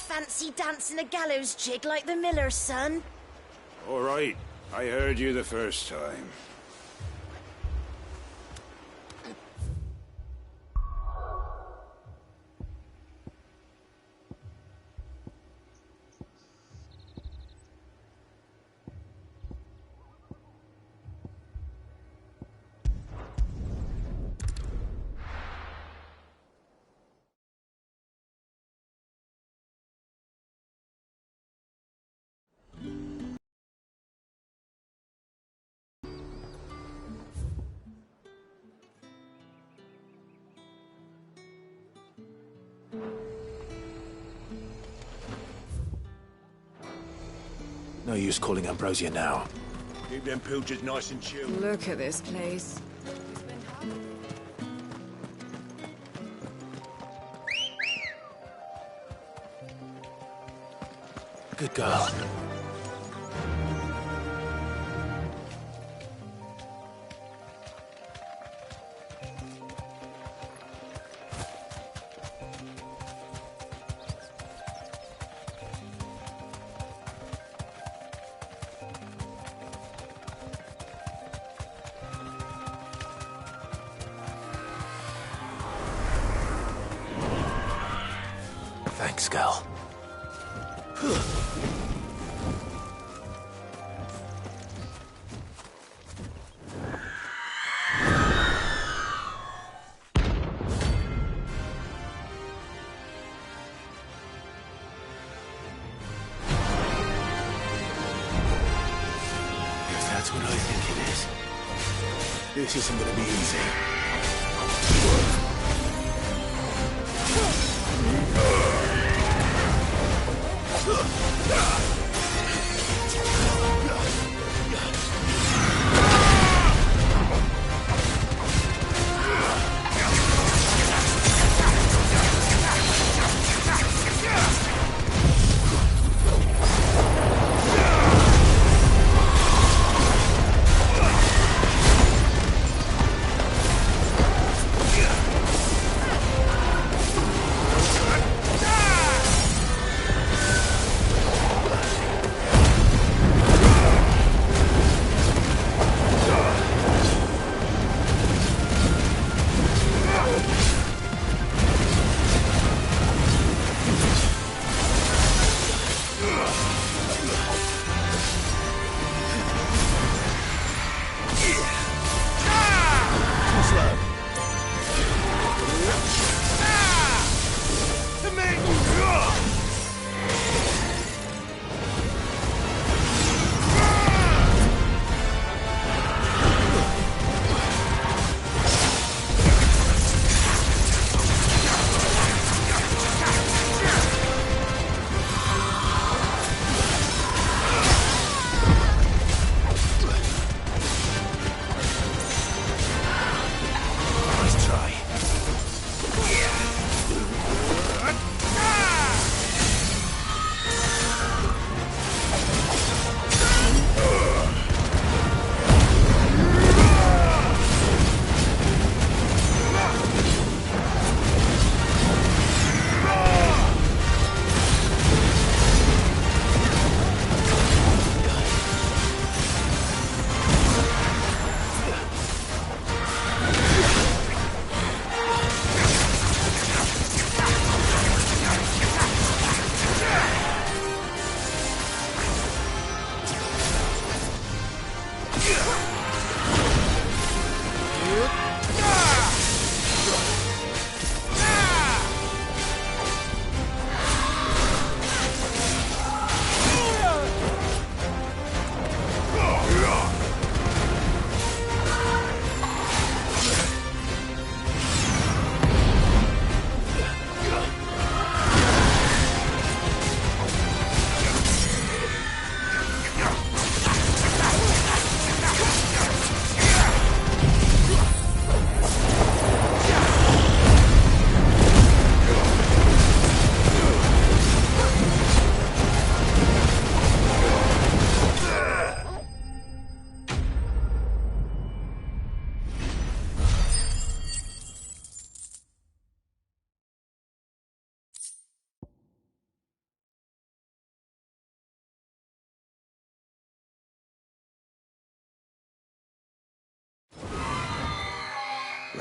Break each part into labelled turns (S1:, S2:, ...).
S1: fancy dancing a gallows jig like the miller's son?
S2: All right. I heard you the first time.
S3: No use calling Ambrosia now.
S2: Keep them pilchers nice and chill.
S4: Look at this place.
S3: Good girl. Thanks, girl. If that's what I think it is, this isn't gonna be easy.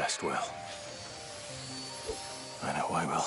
S3: rest well. I know I will.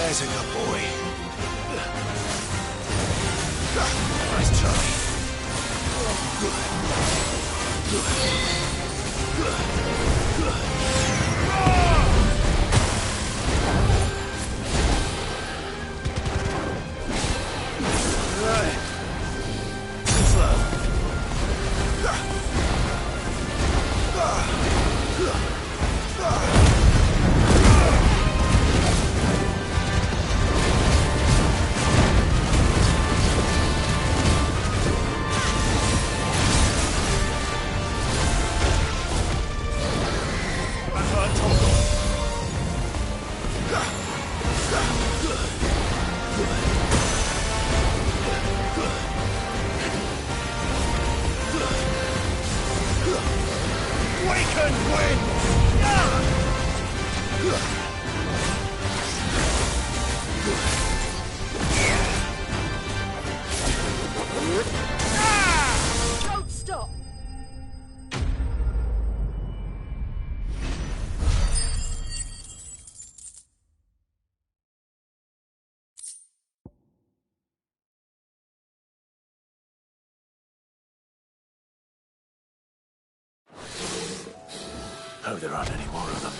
S3: Sizing up, boy. Nice try. Right. Slow. Waken wind!
S1: Don't stop!
S3: Hope there aren't any more of them.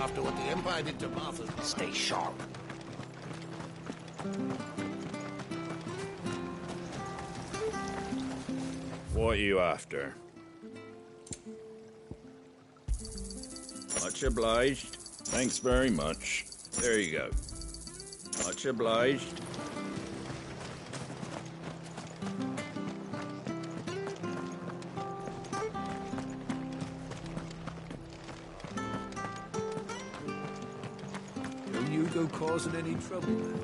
S3: After what the Empire did to Martha's... Stay sharp.
S2: What are you after? Much obliged. Thanks very much. There you go. Much obliged.
S3: Don't you go causing any trouble now.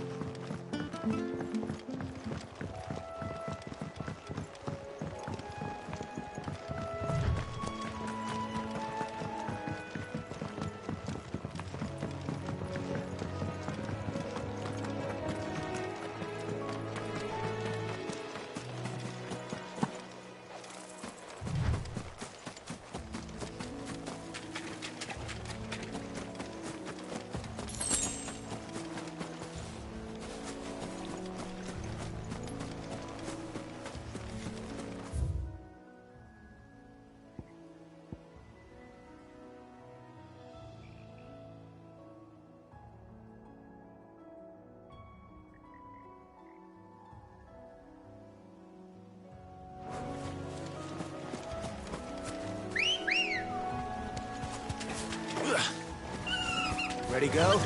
S3: Ready, go?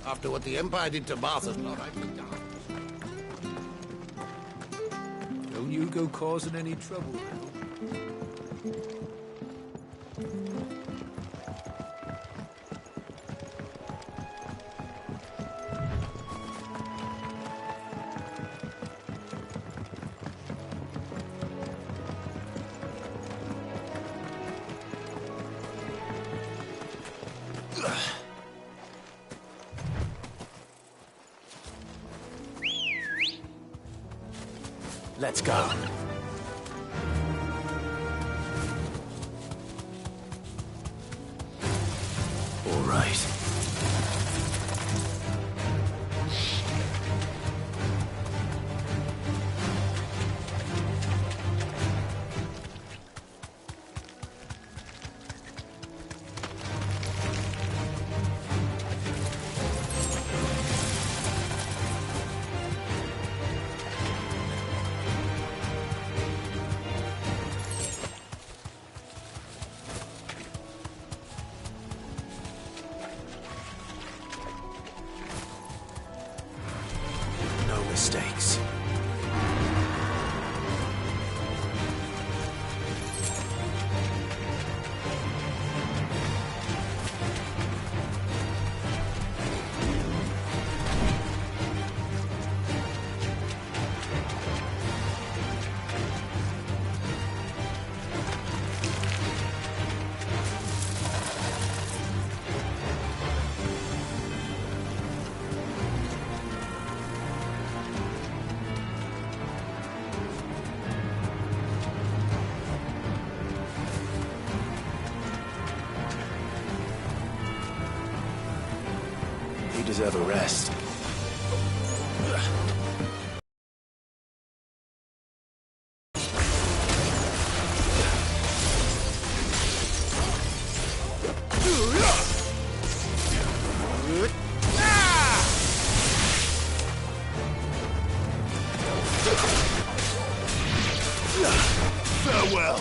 S3: After what the Empire did to Martha's lot, I'd be done. Don't you go causing any trouble now. Let's go. All right. No mistakes. You deserve a rest. Farewell.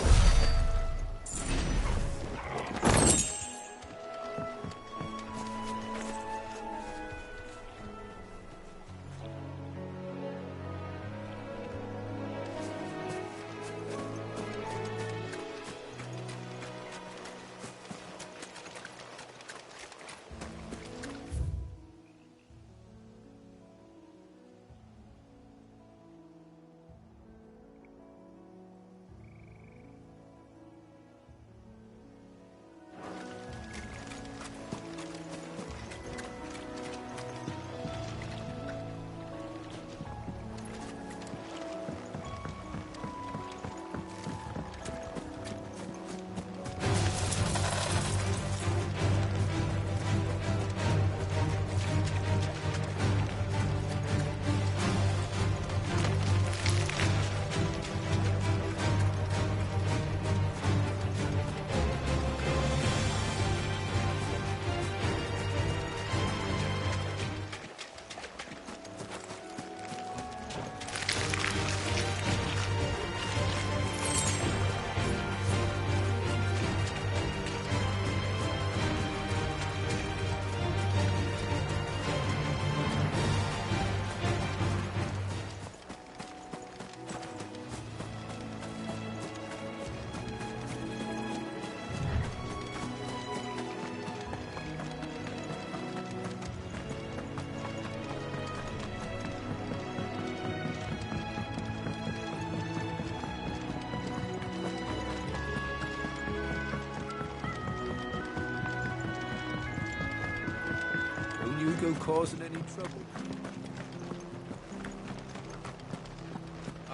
S4: Go causing any trouble.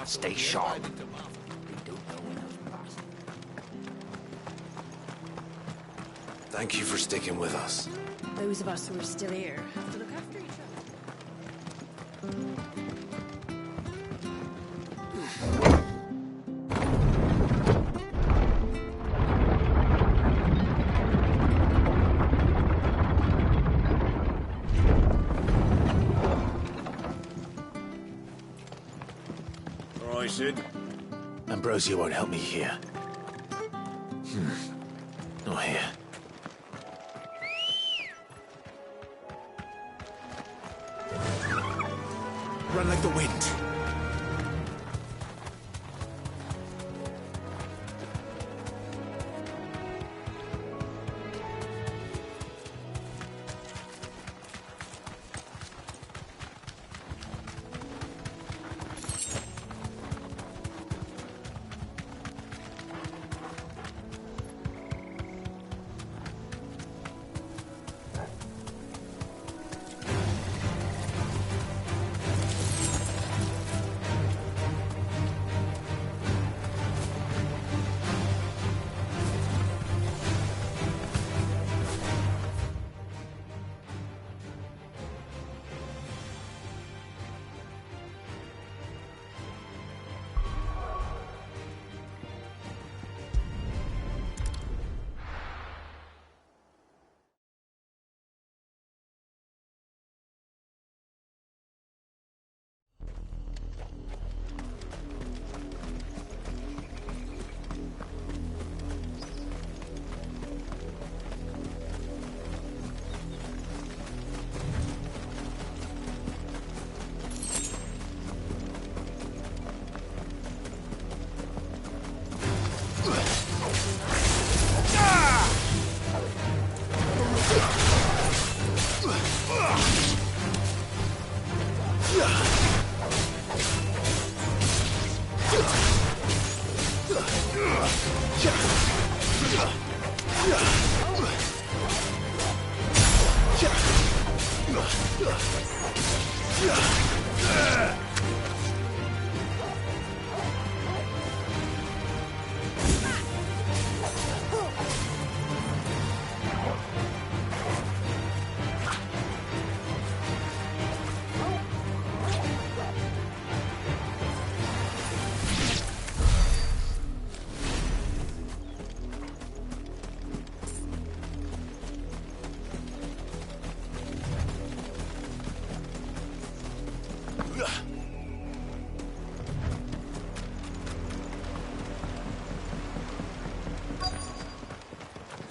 S3: Stay sharp. Thank you for sticking with us.
S1: Those of us who are still here have to look after each other.
S2: Sid?
S3: Ambrosia won't help me here. Not here. Run like the wind.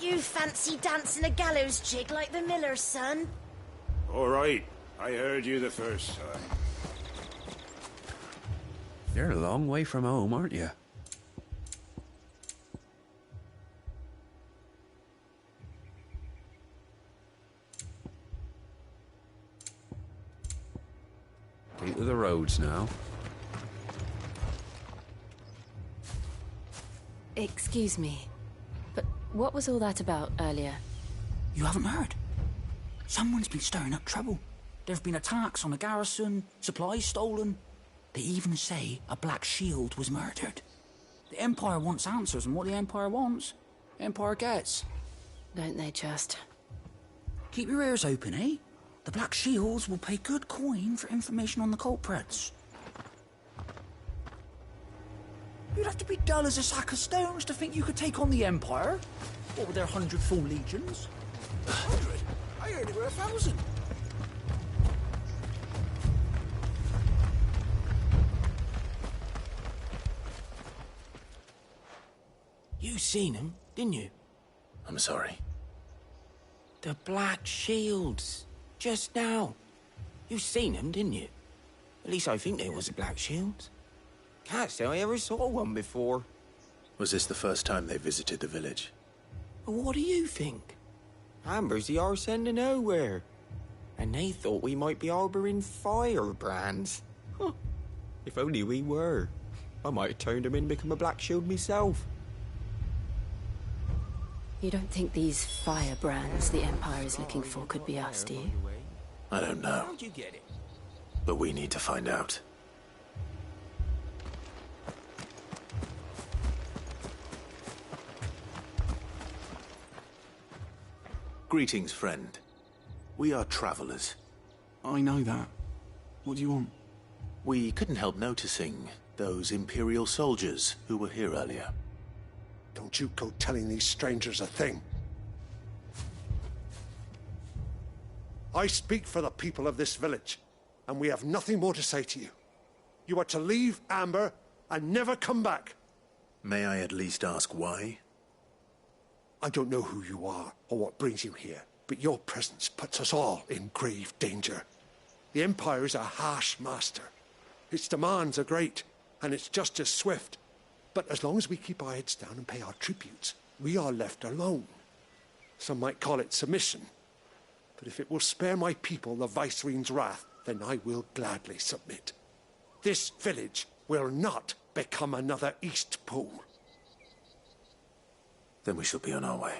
S1: You fancy dancing a gallows jig like the miller's son?
S3: All right. I heard you the first time.
S4: You're a long way from home, aren't you? Into the roads now.
S5: Excuse me, but what was all that about earlier?
S6: You haven't heard? Someone's been stirring up trouble. There have been attacks on the garrison, supplies stolen. They even say a Black Shield was murdered. The Empire wants answers, and what the Empire wants, Empire gets.
S5: Don't they just?
S6: Keep your ears open, eh? The Black Shields will pay good coin for information on the culprits. You'd have to be dull as a sack of stones to think you could take on the Empire. What with their 100 full legions? 100? I heard there were 1,000.
S7: You seen him, didn't you?
S3: I'm sorry.
S7: The Black Shields. Just now. You seen them, didn't you? At least I think there was a Black Shield. Can't say I ever saw one before.
S3: Was this the first time they visited the village?
S7: But what do you think? Amber's the arse end of nowhere. And they thought we might be harbouring firebrands. Huh. If only we were. I might have turned them in and become a Black Shield myself.
S5: You don't think these firebrands the Empire is looking for could be us, do you?
S3: I don't know,
S7: How'd you get it?
S3: but we need to find out. Greetings, friend. We are travelers.
S8: I know that. What do you want?
S3: We couldn't help noticing those Imperial soldiers who were here earlier.
S9: Don't you go telling these strangers a thing. I speak for the people of this village, and we have nothing more to say to you. You are to leave Amber and never come back.
S3: May I at least ask why?
S9: I don't know who you are or what brings you here, but your presence puts us all in grave danger. The Empire is a harsh master. Its demands are great, and its justice swift. But as long as we keep our heads down and pay our tributes, we are left alone. Some might call it submission. But if it will spare my people the Viceroy's wrath, then I will gladly submit. This village will not become another East Pool.
S3: Then we shall be on our way.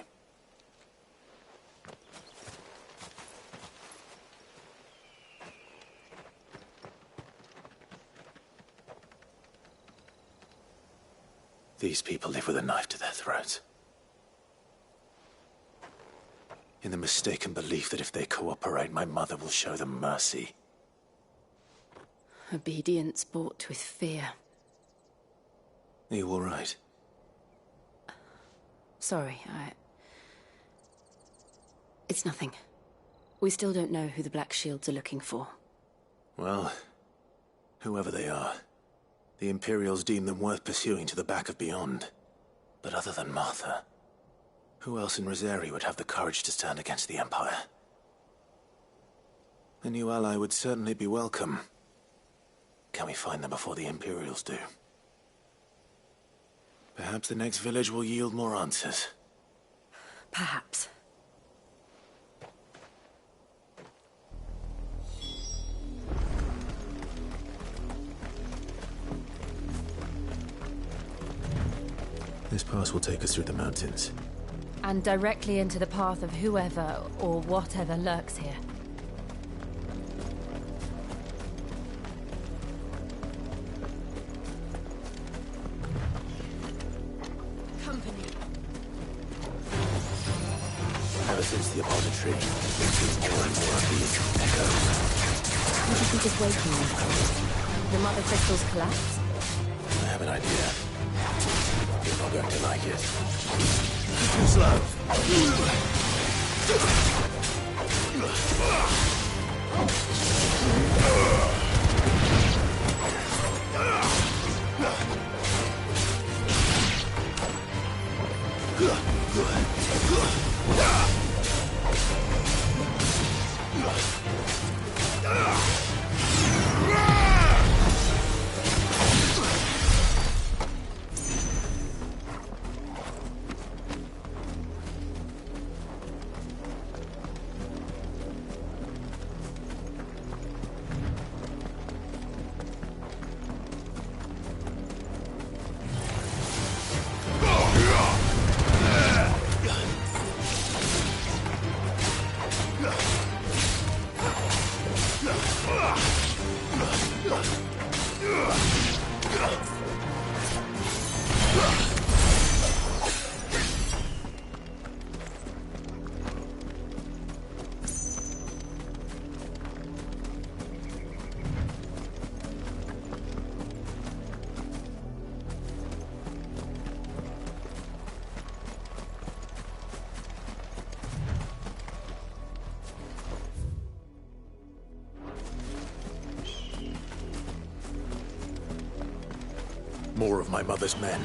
S3: These people live with a knife to their throats. In the mistaken belief that if they cooperate, my mother will show them mercy.
S5: Obedience bought with fear.
S3: Are you all right?
S5: Sorry, It's nothing. We still don't know who the Black Shields are looking for.
S3: Well, whoever they are, the Imperials deem them worth pursuing to the back of beyond. But other than Martha, who else in Rosari would have the courage to stand against the Empire? A new ally would certainly be welcome. Can we find them before the Imperials do? Perhaps the next village will yield more answers.
S5: Perhaps.
S3: This pass will take us through the mountains.
S5: And directly into the path of whoever or whatever lurks here. Company.
S3: Ever since the observatory, we've seen more and more of these echoes.
S5: What do you think is waking them? The mother crystals collapse?
S3: I have an idea. You're not going to like it.
S2: Too slow.
S3: More of my mother's men.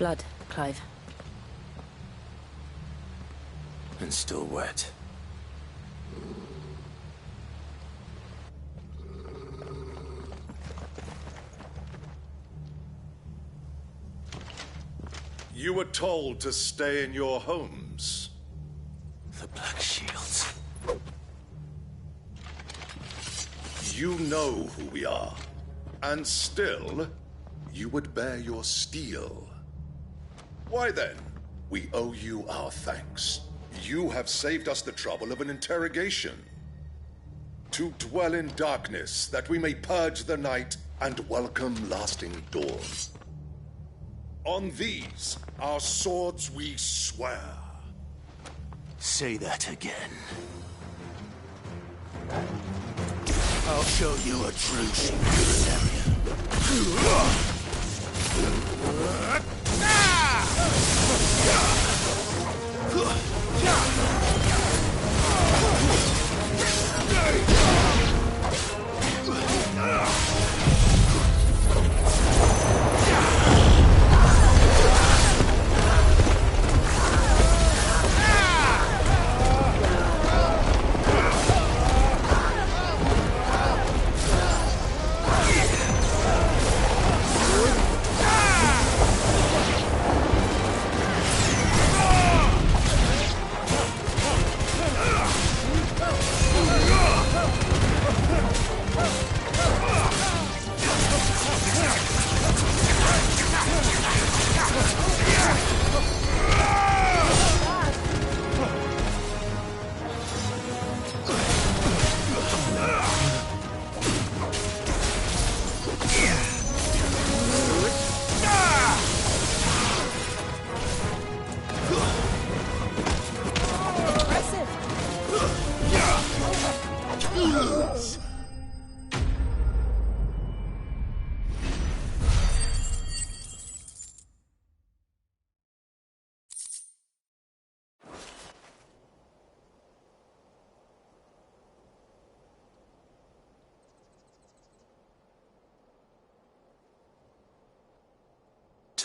S5: Blood, Clive.
S3: And still wet.
S10: You were told to stay in your homes.
S3: The Black Shields.
S10: You know who we are. And still, you would bear your steel. Why then, we owe you our thanks. You have saved us the trouble of an interrogation. To dwell in darkness, that we may purge the night and welcome lasting dawn. On these, our swords we swear.
S3: Say that again. I'll show you a true secret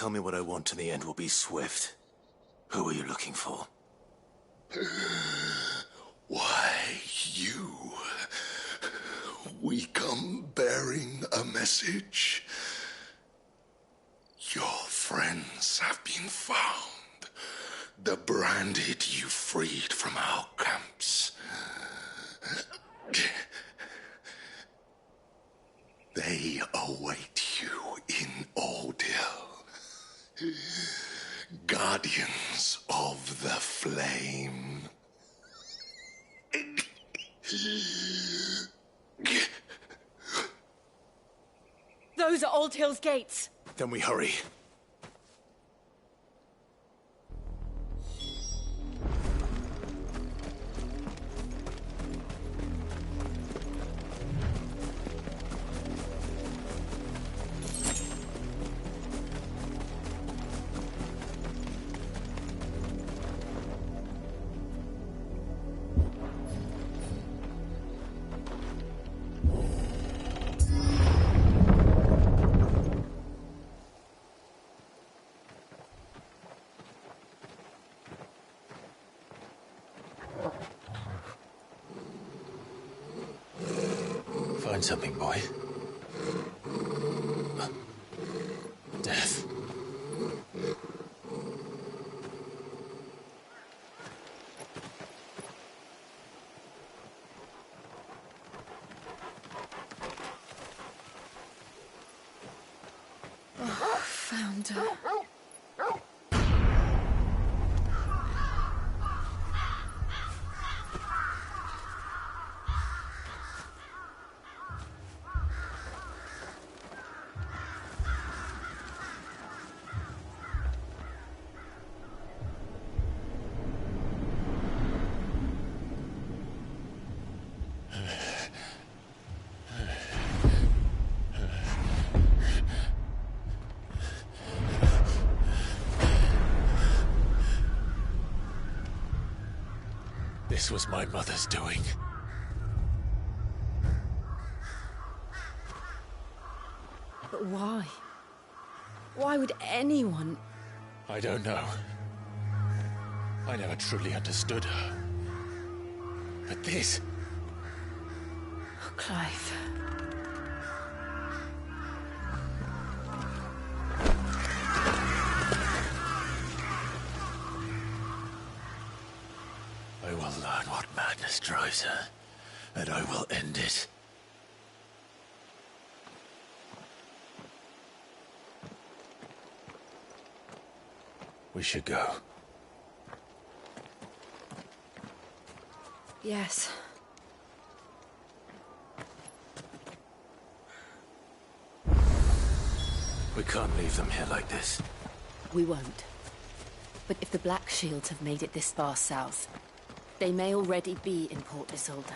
S3: Tell me what I want and the end will be swift. Who are you looking for?
S10: Why, you. We come bearing a message. Your friends have been found. The branded you freed from our camps. They await you in Ordeal. Guardians of the Flame.
S1: Those are Old Hill's gates.
S3: Then we hurry. find something, boy. Death.
S5: Found her.
S3: This was my mother's doing.
S5: But why? Why would anyone...
S3: I don't know. I never truly understood her. But this...
S5: Oh, Clive.
S3: I will learn what madness drives her, and I will end it. We should go.
S5: Yes.
S3: We can't leave them here like this.
S5: We won't. But if the Black Shields have made it this far south, they may already be in Port Isolde.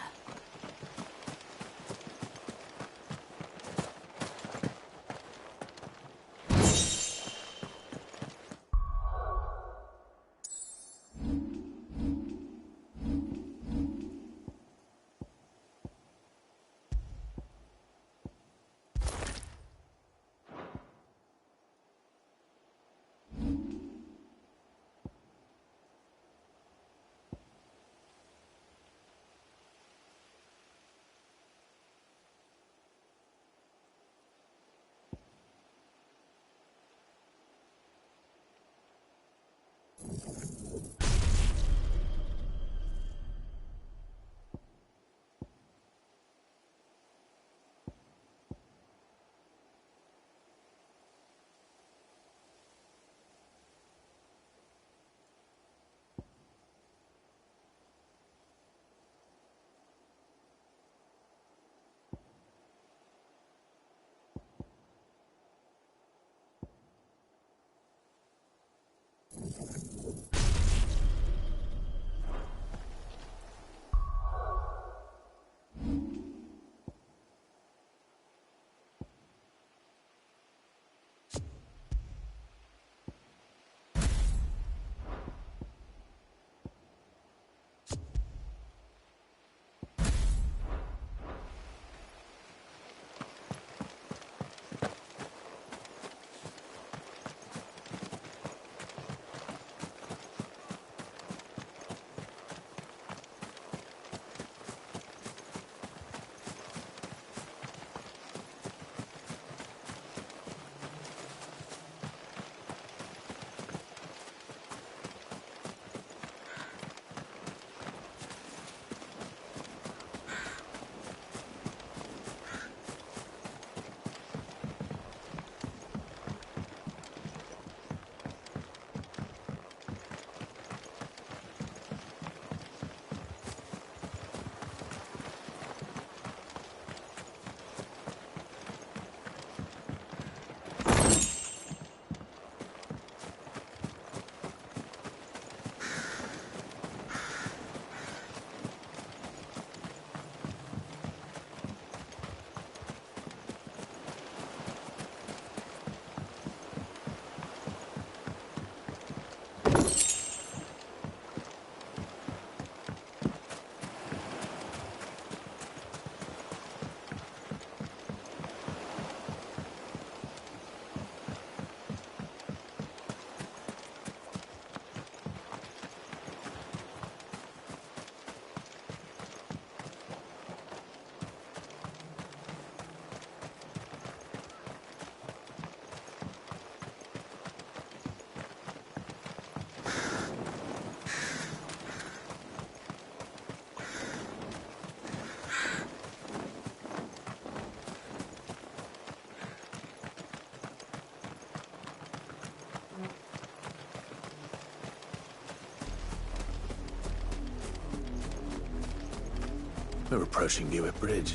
S3: We're approaching Newick Bridge.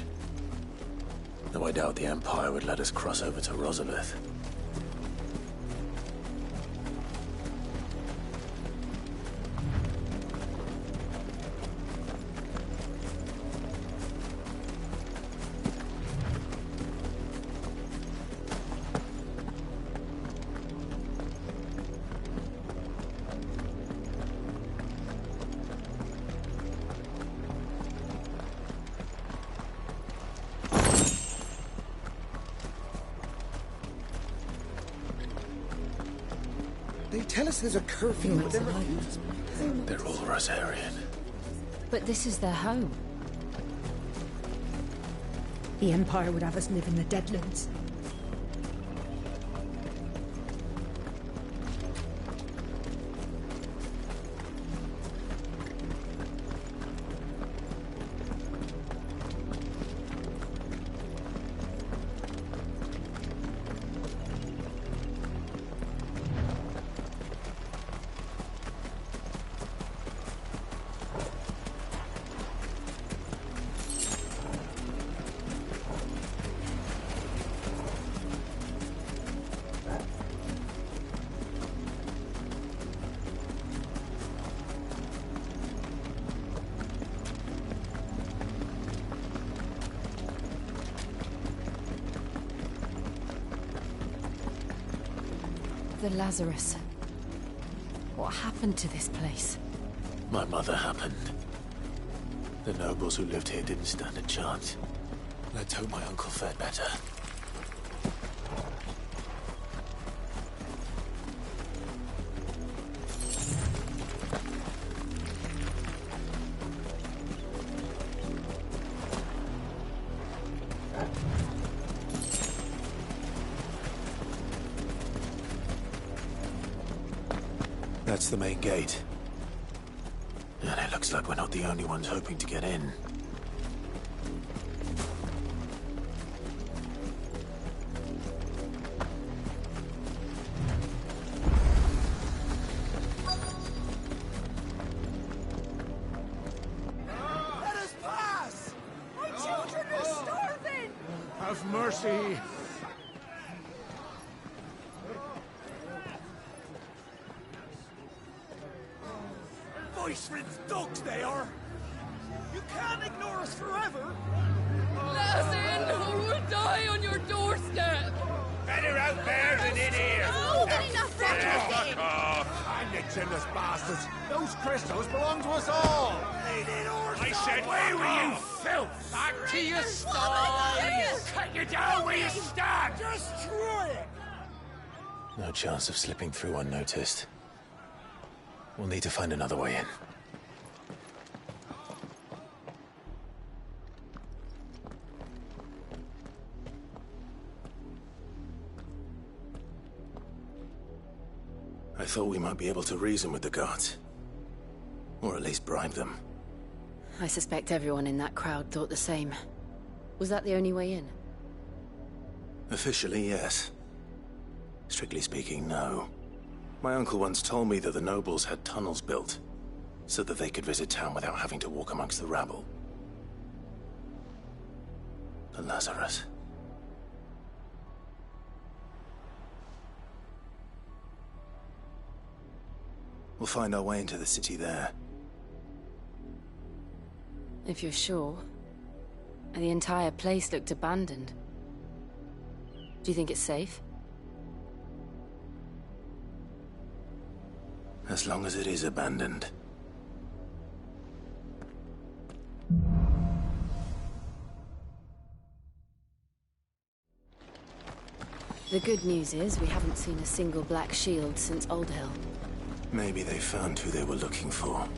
S3: Though I doubt the Empire would let us cross over to Rosalith.
S11: They tell us there's a curfew, but they refuse.
S3: They're all Rosarian.
S5: But this is their home.
S12: The Empire would have us live in the Deadlands.
S5: The Lazarus. What happened to this place?
S3: My mother happened. The nobles who lived here didn't stand a chance. Let's hope my uncle fared better. That's the main gate. And it looks like we're not the only ones hoping to get in.
S11: Let us pass! My children are starving!
S9: Have mercy!
S11: Voice-riddled dogs they are! You can't ignore us forever!
S13: Let us in, or we'll die on your doorstep!
S11: Better out there than in here!
S13: Oh, enough
S11: Fuck off! I'm the chinless bastards! Those crystals belong to us all! I said, away with you, filth! Back to your sties! Cut you down where you stand! Just try it!
S3: No chance of slipping through unnoticed. We'll need to find another way in. I thought we might be able to reason with the guards. Or at least bribe them.
S5: I suspect everyone in that crowd thought the same. Was that the only way in?
S3: Officially, yes. Strictly speaking, no. My uncle once told me that the nobles had tunnels built, so that they could visit town without having to walk amongst the rabble. The Lazarus. We'll find our way into the city there.
S5: If you're sure. The entire place looked abandoned. Do you think it's safe?
S3: As long as it is abandoned.
S5: The good news is we haven't seen a single black shield since Old Hill.
S3: Maybe they found who they were looking for.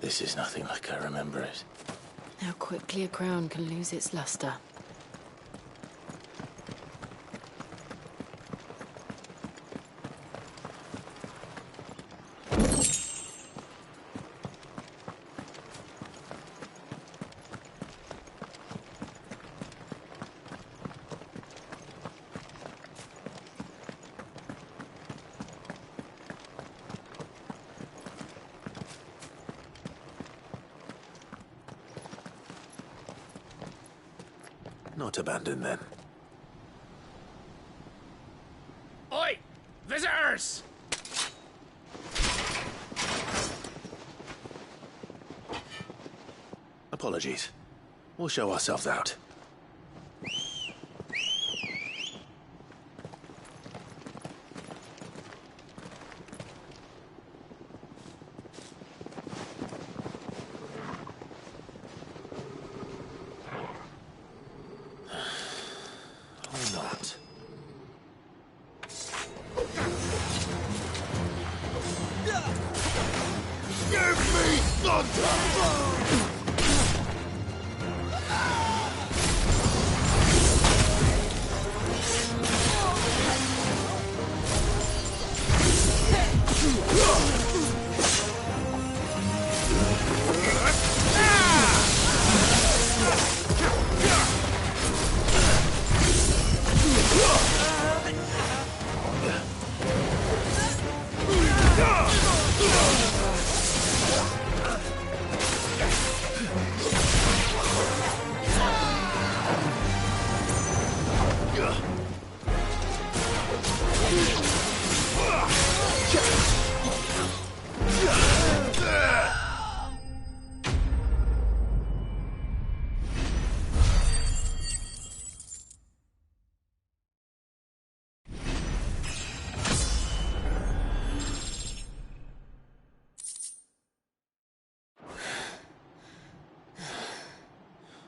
S3: This is nothing like I remember it.
S5: How quickly a crown can lose its luster.
S3: Not abandoned, then.
S11: Oi! Visitors!
S3: Apologies. We'll show ourselves out. Or not.
S11: Give me thunder!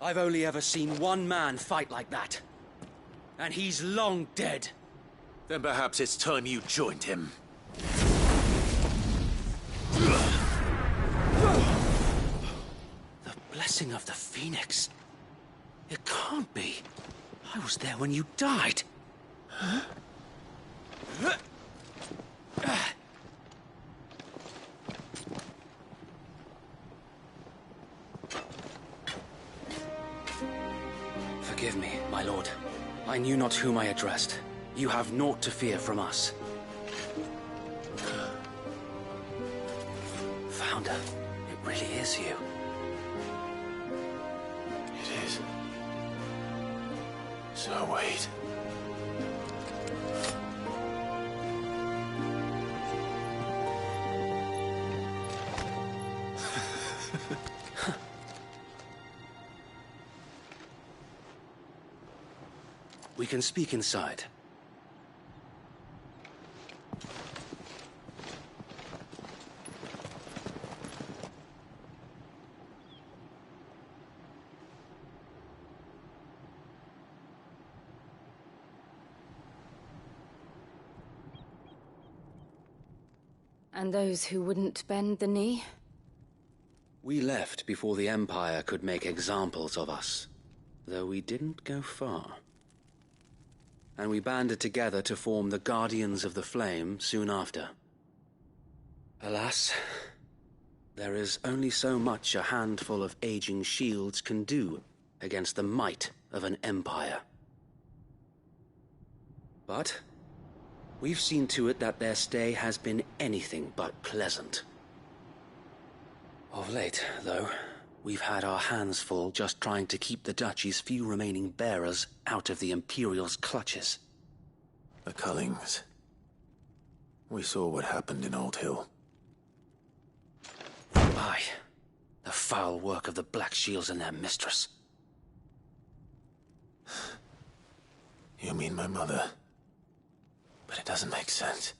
S14: I've only ever seen one man fight like that. And he's long dead.
S3: Then perhaps it's time you joined him.
S14: The blessing of the Phoenix. It can't be. I was there when you died. Huh? Forgive me, my lord. I knew not whom I addressed. You have naught to fear from us. Founder, it really is you.
S3: It is. So wait.
S14: We can speak inside.
S5: And those who wouldn't bend the knee?
S14: We left before the Empire could make examples of us, though we didn't go far. And we banded together to form the Guardians of the Flame soon after. Alas, there is only so much a handful of aging shields can do against the might of an empire. But we've seen to it that their stay has been anything but pleasant. Of late, though, we've had our hands full just trying to keep the Duchy's few remaining bearers out of the Imperial's clutches.
S3: The Cullings. We saw what happened in Old Hill.
S14: Aye. The foul work of the Black Shields and their mistress.
S3: You mean my mother? But it doesn't make sense.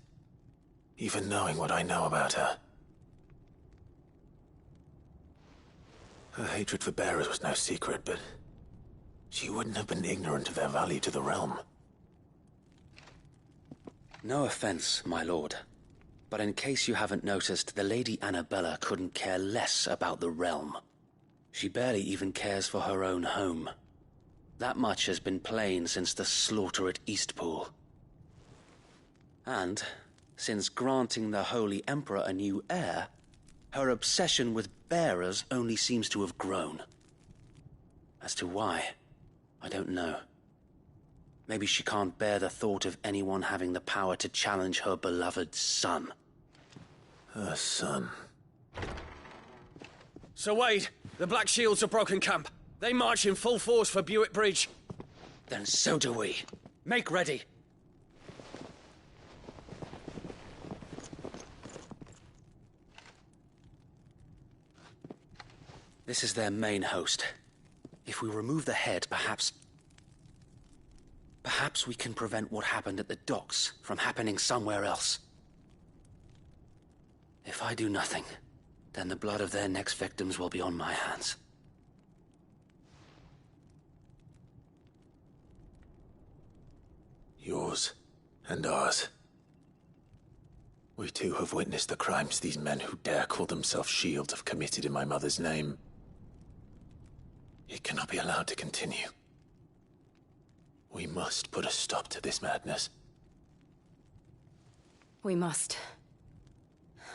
S3: Even knowing what I know about her. Her hatred for bearers was no secret, but she wouldn't have been ignorant of their value to the realm.
S14: No offense, my lord. But in case you haven't noticed, the Lady Annabella couldn't care less about the realm. She barely even cares for her own home. That much has been plain since the slaughter at Eastpool. And, since granting the Holy Emperor a new heir, her obsession with bearers only seems to have grown. As to why, I don't know. Maybe she can't bear the thought of anyone having the power to challenge her beloved son.
S3: Her son.
S15: Sir Wade, the Black Shields have broken camp. They march in full force for Buick Bridge.
S14: Then so do we.
S15: Make ready.
S14: This is their main host. If we remove the head, perhaps we can prevent what happened at the docks from happening somewhere else. If I do nothing, then the blood of their next victims will be on my hands.
S3: Yours and ours. We too have witnessed the crimes these men who dare call themselves Shields have committed in my mother's name. It cannot be allowed to continue. We must put a stop to this madness.
S5: We must.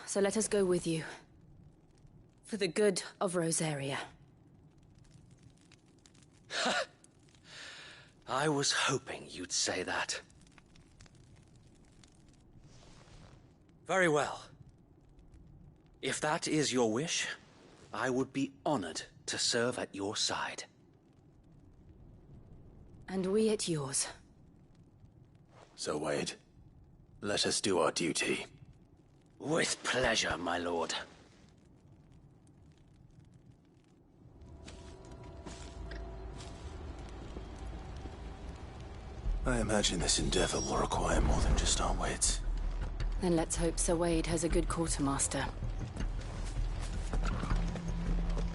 S5: So let us go with you. For the good of Rosaria.
S14: I was hoping you'd say that. Very well. If that is your wish, I would be honored to serve at your side.
S5: And we at yours.
S3: So, Wade, let us do our duty.
S14: With pleasure, my lord.
S3: I imagine this endeavor will require more than just our wits.
S5: Then let's hope Sir Wade has a good quartermaster.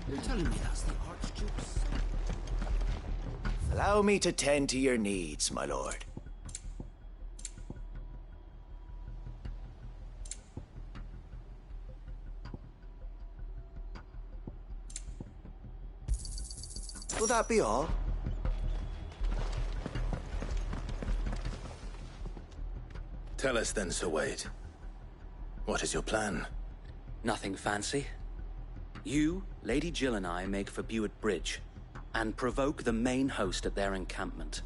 S6: You're telling me that's the Archduke's?
S16: Allow me to tend to your needs, my lord. Will that be all?
S3: Tell us then, Sir Wade. What is your plan?
S14: Nothing fancy. You, Lady Jill and I make for Buick Bridge, and provoke the main host at their encampment.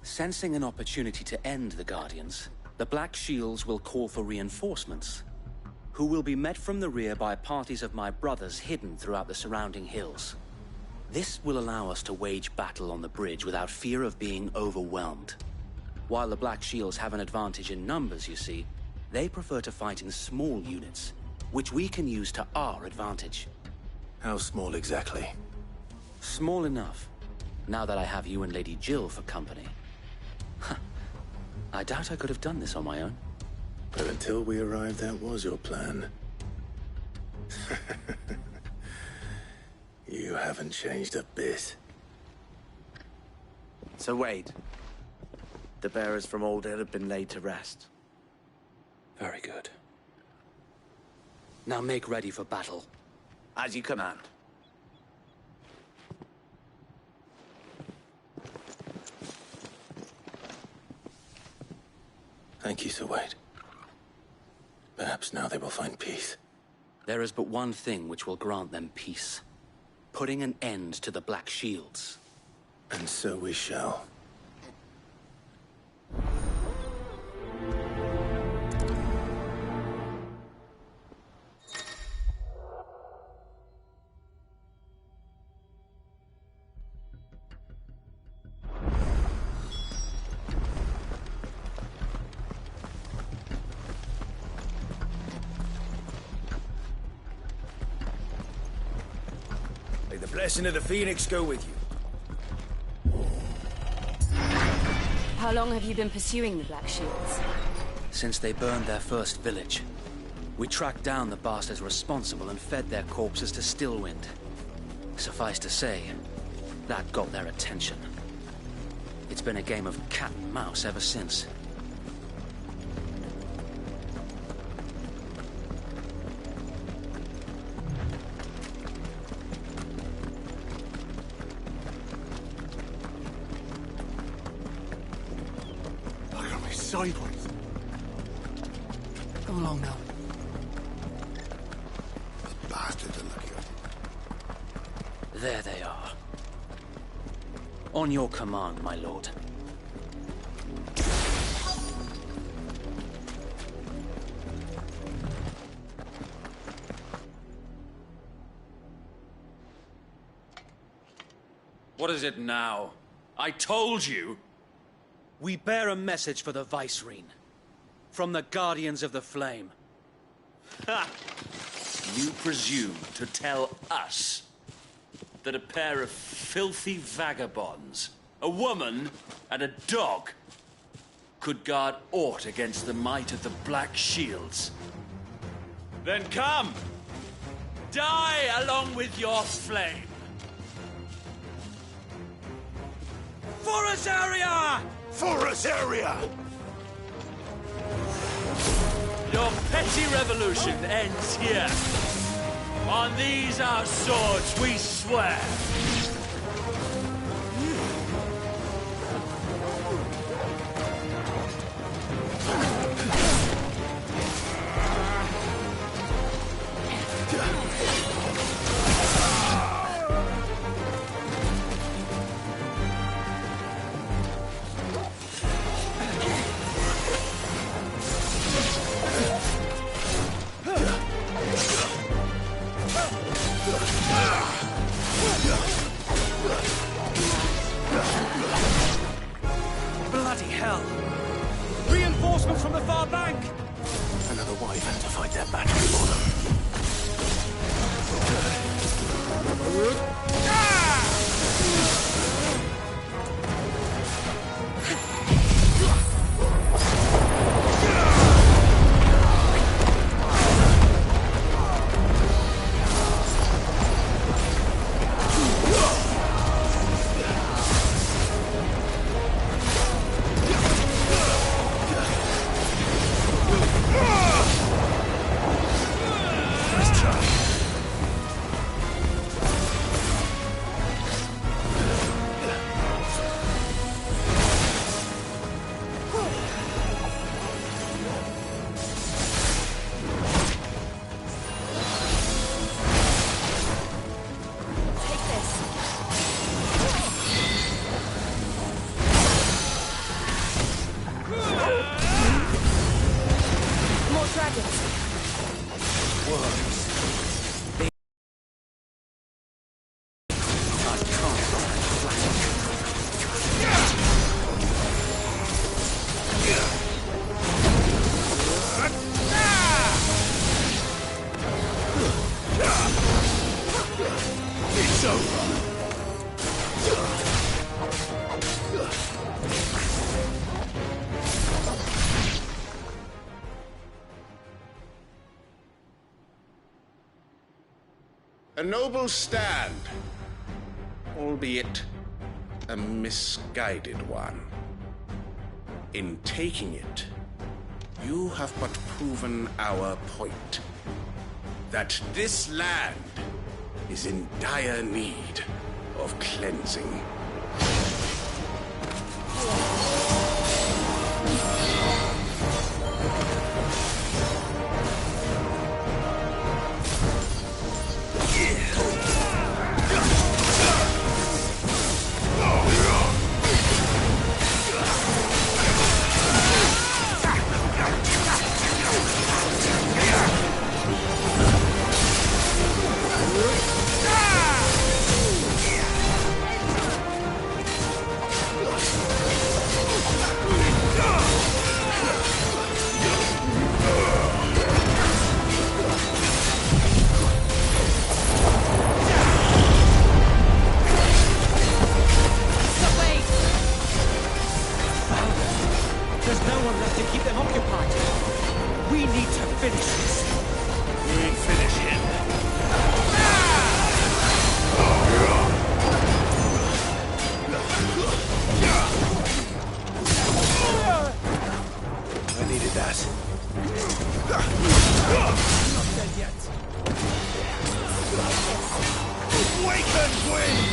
S14: Sensing an opportunity to end the Guardians, the Black Shields will call for reinforcements, who will be met from the rear by parties of my brothers hidden throughout the surrounding hills. This will allow us to wage battle on the bridge without fear of being overwhelmed. While the Black Shields have an advantage in numbers, you see, they prefer to fight in small units, which we can use to our advantage.
S3: How small exactly?
S14: Small enough, now that I have you and Lady Jill for company. I doubt I could have done this on my own.
S3: But until we arrived, that was your plan. You haven't changed a bit.
S16: So Wade, the bearers from Old Hill have been laid to rest.
S14: Very good. Now make ready for battle.
S16: As you command.
S3: Thank you, Sir Wade. Perhaps now they will find peace.
S14: There is but one thing which will grant them peace. Putting an end to the Black Shields.
S3: And so we shall.
S16: May the blessing of the Phoenix go with you.
S5: How long have you been pursuing the Black Shields?
S14: Since they burned their first village. We tracked down the bastards responsible and fed their corpses to Stillwind. Suffice to say, that got their attention. It's been a game of cat and mouse ever since.
S8: sideways.
S6: Go along now.
S10: The bastards are looking at him.
S14: There they are. On your command, my lord.
S15: What is it now? I told you!
S14: We bear a message for the Vicereine. From the Guardians of the Flame.
S15: Ha! You presume to tell us that a pair of filthy vagabonds, a woman and a dog, could guard aught against the might of the Black Shields? Then come! Die along with your flame! For Azaria!
S11: For Azaria!
S15: Your petty revolution ends here. On these our swords we swear.
S14: Bloody hell! Reinforcements from the far bank!
S3: Another wyvern to fight their battle for them.
S11: It's over.
S10: A noble stand, albeit a misguided one. In taking it, you have but proven our point. That this land is in dire need of cleansing.
S15: There's no one left to keep them occupied. We need to finish this. We finish him.
S3: I needed that.
S11: Not dead yet. Awaken, wind!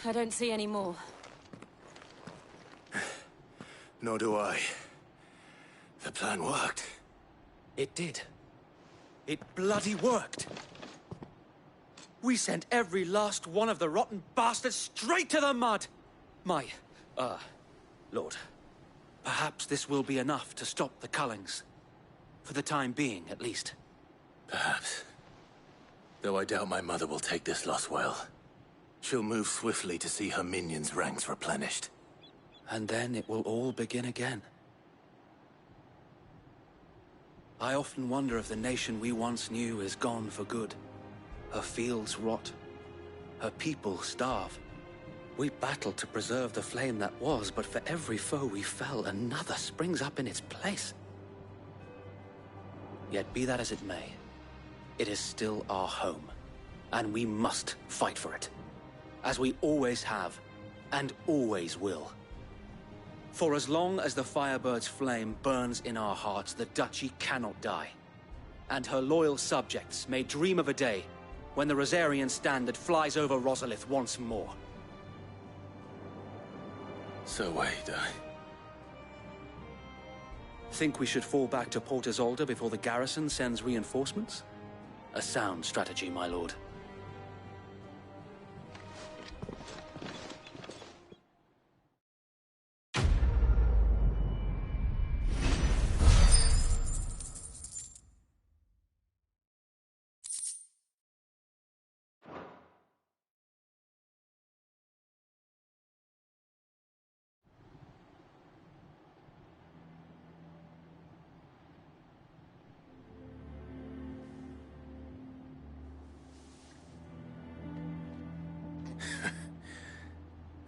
S5: I don't see any more.
S3: Nor do I. The plan worked.
S16: It did. It bloody worked. We sent every last one of the rotten bastards straight to the mud! Lord, perhaps this will be enough to stop the Cullings. For the time being, at least.
S3: Perhaps. Though I doubt my mother will take this loss well. She'll move swiftly to see her minions' ranks replenished.
S16: And then it will all begin again. I often wonder if the nation we once knew is gone for good. Her fields rot. Her people starve. We battled to preserve the flame that was, but for every foe we fell, another springs up in its place. Yet be that as it may, it is still our home, and we must fight for it, as we always have, and always will. For as long as the Firebird's flame burns in our hearts, the Duchy cannot die, and her loyal subjects may dream of a day when the Rosarian standard flies over Rosalith once more.
S3: So wait,
S16: Think we should fall back to Port Isolde before the garrison sends reinforcements? A sound strategy, my lord.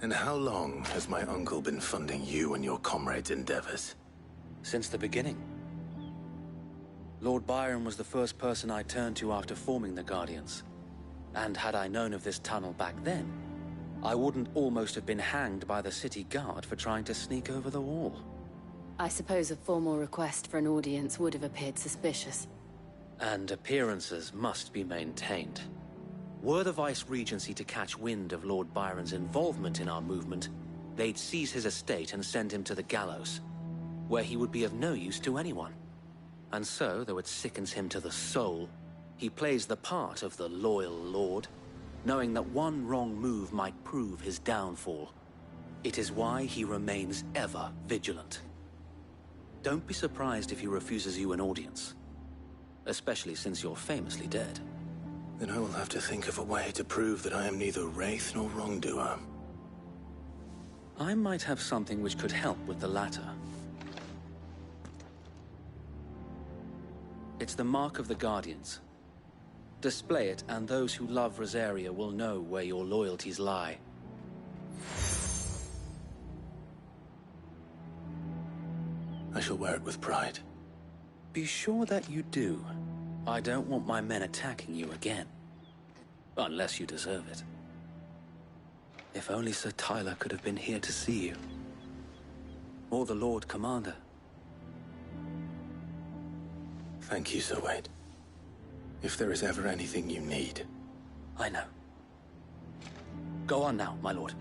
S3: And how long has my uncle been funding you and your comrades' endeavors?
S16: Since the beginning. Lord Byron was the first person I turned to after forming the Guardians. And had I known of this tunnel back then, I wouldn't almost have been hanged by the city guard for trying to sneak over the wall.
S5: I suppose a formal request for an audience would have appeared suspicious.
S16: And appearances must be maintained. Were the Vice-Regency to catch wind of Lord Byron's involvement in our movement, they'd seize his estate and send him to the gallows, where he would be of no use to anyone. And so, though it sickens him to the soul, he plays the part of the loyal lord, knowing that one wrong move might prove his downfall. It is why he remains ever vigilant. Don't be surprised if he refuses you an audience, especially since you're famously dead.
S3: Then I will have to think of a way to prove that I am neither wraith nor wrongdoer.
S16: I might have something which could help with the latter. It's the mark of the Guardians. Display it, and those who love Rosaria will know where your loyalties lie.
S3: I shall wear it with pride.
S16: Be sure that you do. I don't want my men attacking you again. Unless you deserve it. If only Sir Tyler could have been here to see you. Or the Lord Commander.
S3: Thank you, Sir Wade. If there is ever anything you need.
S16: I know. Go on now, my lord.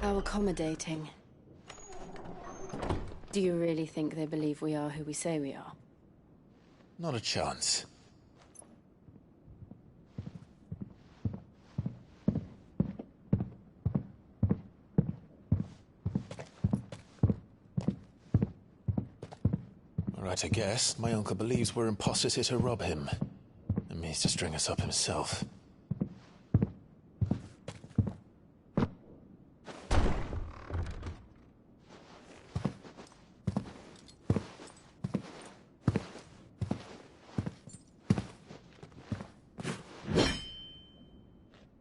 S5: How accommodating. Do you really think they believe we are who we say we are?
S3: Not a chance. Right, I guess. My uncle believes we're imposters here to rob him. And means to string us up himself.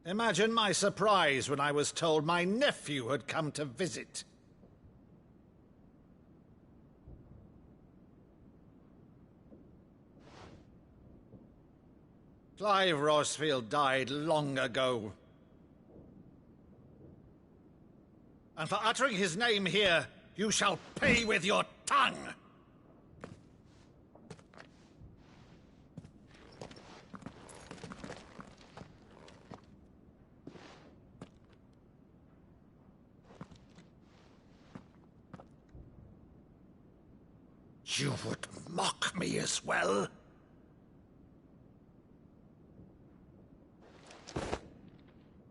S11: Imagine my surprise when I was told my nephew had come to visit. Clive Rossfield died long ago. And for uttering his name here, you shall pay with your tongue! You would mock me as well?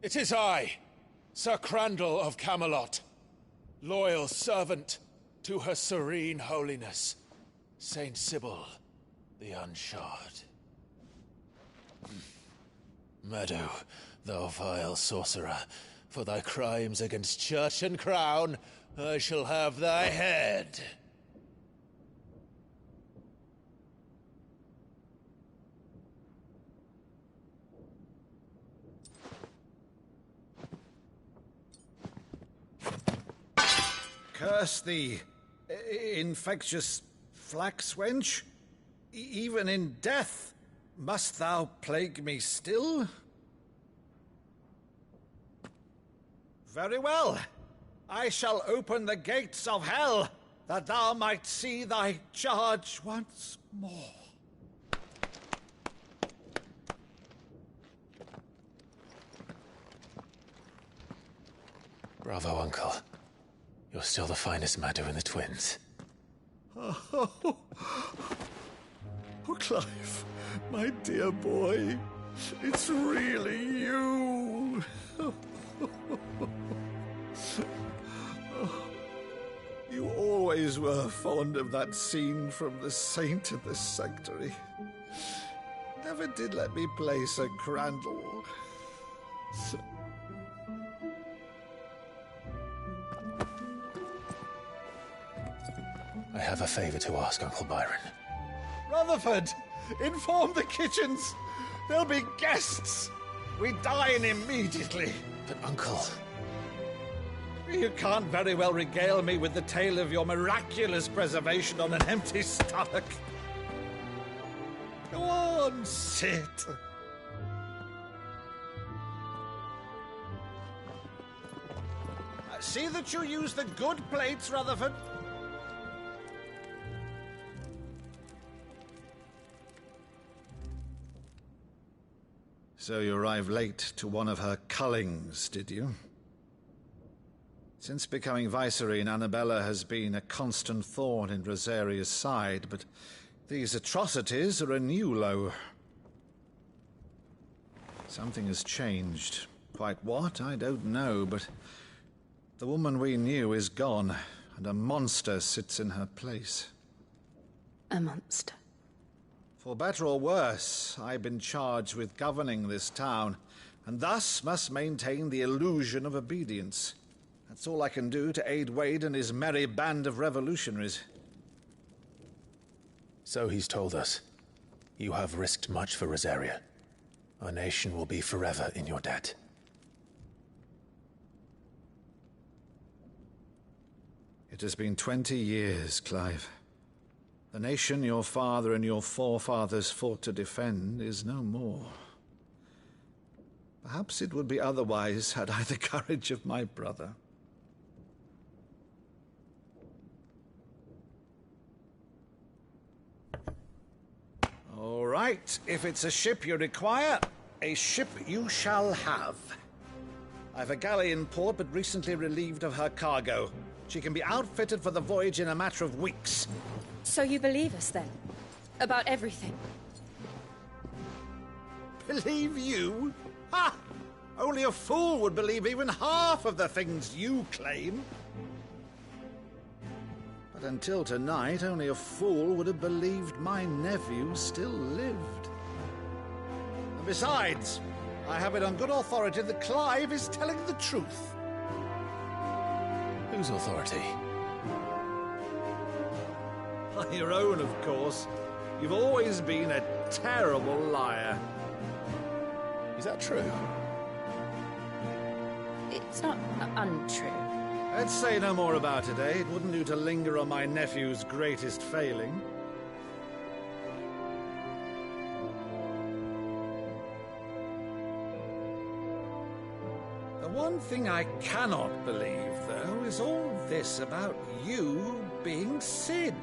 S17: It is I, Sir Crandall of Camelot, loyal servant to Her Serene Holiness, Saint Sybil the Unshod. Meadow, thou vile sorcerer, for thy crimes against church and crown, I shall have thy head.
S11: Curse thee, infectious flax wench. Even in death, must thou plague me still? Very well. I shall open the gates of hell, that thou might see thy charge once more.
S3: Bravo, Uncle. You're still the finest Maddo in the twins.
S11: Oh, Clive, my dear boy, it's really you. You always were fond of that scene from The Saint of the Sanctuary. Never did let me play Sir Crandall.
S3: I have a favor to ask, Uncle Byron.
S11: Rutherford, inform the kitchens. There'll be guests. We dine immediately.
S3: But, Uncle...
S11: You can't very well regale me with the tale of your miraculous preservation on an empty stomach. Go on, sit. See that you use the good plates, Rutherford. So you arrived late to one of her cullings, did you? Since becoming Vicereine, Annabella has been a constant thorn in Rosaria's side, but these atrocities are a new low. Something has changed. Quite what, I don't know, but the woman we knew is gone, and a monster sits in her place.
S5: A monster?
S11: For better or worse, I've been charged with governing this town, and thus must maintain the illusion of obedience. That's all I can do to aid Wade and his merry band of revolutionaries.
S3: So he's told us. You have risked much for Rosaria. Our nation will be forever in your debt.
S11: It has been 20 years, Clive. The nation your father and your forefathers fought to defend is no more. Perhaps it would be otherwise had I the courage of my brother. All right, if it's a ship you require, a ship you shall have. I've a galley in port, but recently relieved of her cargo. She can be outfitted for the voyage in a matter of weeks.
S12: So you believe us, then? About everything?
S11: Believe you? Ha! Only a fool would believe even half of the things you claim. But until tonight, only a fool would have believed my nephew still lived. And besides, I have it on good authority that Clive is telling the truth.
S3: Whose authority?
S11: Your own, of course. You've always been a terrible liar.
S3: Is that true?
S5: It's not untrue.
S11: Let's say no more about it, eh? It wouldn't do to linger on my nephew's greatest failing. The one thing I cannot believe, though, is all this about you being Sid.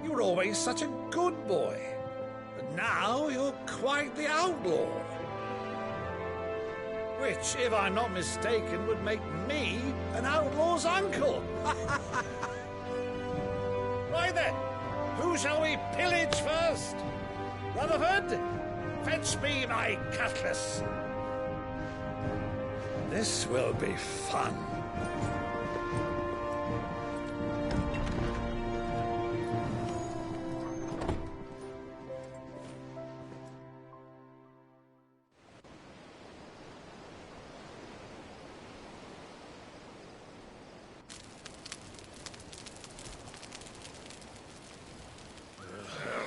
S11: You were always such a good boy, but now you're quite the outlaw. Which, if I'm not mistaken, would make me an outlaw's uncle. Right then, who shall we pillage first? Rutherford, fetch me my cutlass. This will be fun.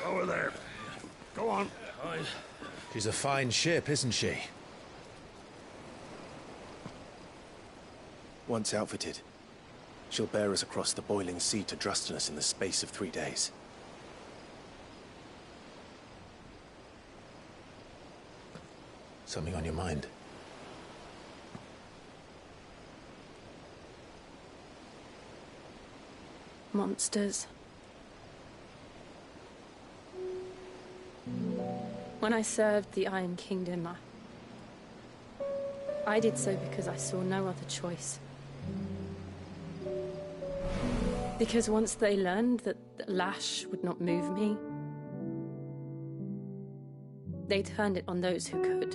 S9: Over there. Go on.
S17: She's a fine ship, isn't she?
S3: Once outfitted, she'll bear us across the boiling sea to Drustinus in the space of 3 days. Something on your mind?
S12: Monsters. When I served the Iron Kingdom, I did so because I saw no other choice. Because once they learned that the lash would not move me, they turned it on those who could.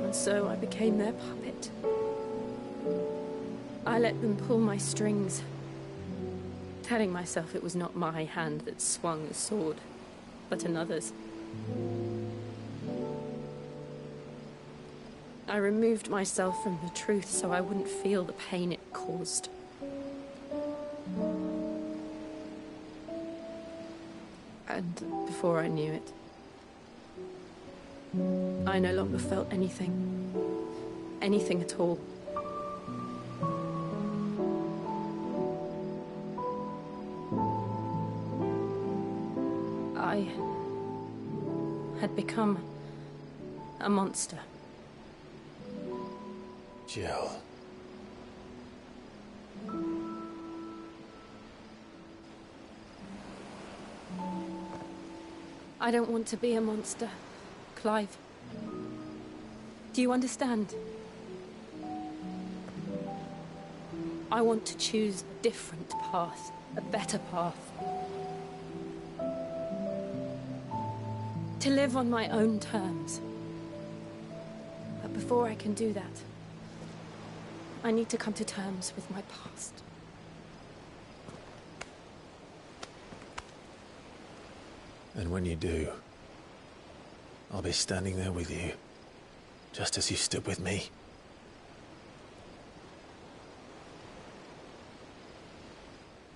S12: And so I became their puppet. I let them pull my strings, telling myself it was not my hand that swung the sword, but another's. I removed myself from the truth so I wouldn't feel the pain it caused. And before I knew it, I no longer felt anything. Anything at all. I had become a monster.
S17: Jill.
S12: I don't want to be a monster, Clive. Do you understand? I want to choose a different path, a better path. To live on my own terms. But before I can do that, I need to come to terms with my past.
S3: And when you do, I'll be standing there with you, just as you stood with me.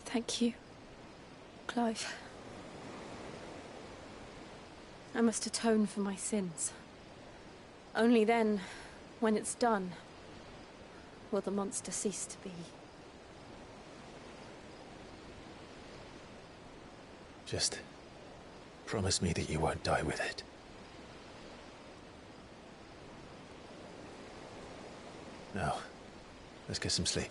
S12: Thank you, Clive. I must atone for my sins. Only then, when it's done, will the monster cease to be.
S3: Just promise me that you won't die with it. Now, let's get some sleep.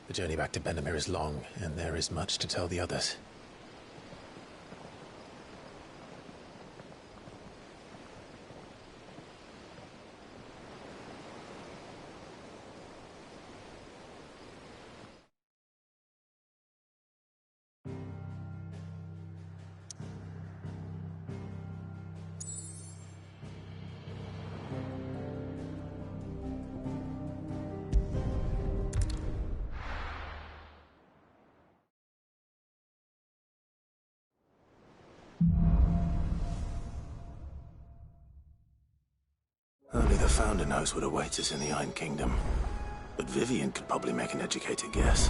S3: The journey back to Benamir is long, and there is much to tell the others. Only the Founder knows what awaits us in the Iron Kingdom. But Vivian could probably make an educated guess.